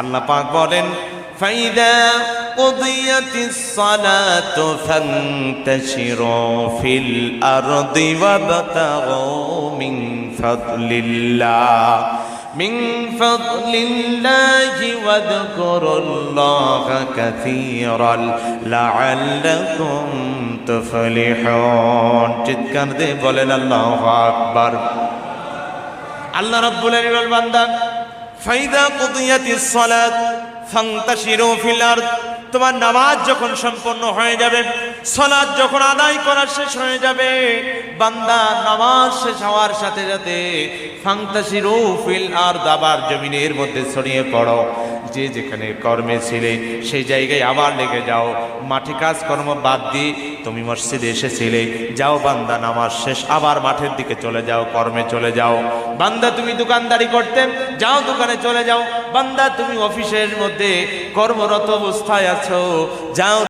আল্লাহ পাক বলেন ফাইদা কুদিয়াতিস সালাতু ফান্তাশিরু ফিল আরদি ওয়াবতাগু মিন ফাদলিল্লাহ من فضل الله واذكروا الله كثيرا لعلكم تفلحون চিৎকার দিয়ে বলেন আল্লাহু আকবার। আল্লাহ রাব্বুল আলামিন বান্দা ফাইদা কুদিয়াতিস সালাত ফান্তাশিরু ফিল আরদ, তোমার নামাজ যখন সম্পন্ন হয়ে যাবে, সালাত যখন আদায় করা শেষ হয়ে যাবে, বান্দা নামাজ শেষ হওয়ার সাথে সাথে ফান্তাশিরু ফিল আরদ, আবার জমিনের মধ্যে ছড়িয়ে পড়ো। যে যেখানে কর্মে ছিলে সেই জায়গায় আবার লেগে যাও। মাঠে কাজকর্ম বাদ দিয়ে তুমি মসজিদে এসেছিলে, যাও বান্দা নামাজ শেষ আবার মাঠের দিকে চলে যাও, কর্মে চলে যাও। বান্দা তুমি দোকানদারি করতে, যাও দোকানে চলে যাও। বান্দা তুমি অফিসের মধ্যে কর্মরত অবস্থায় আছো, যাও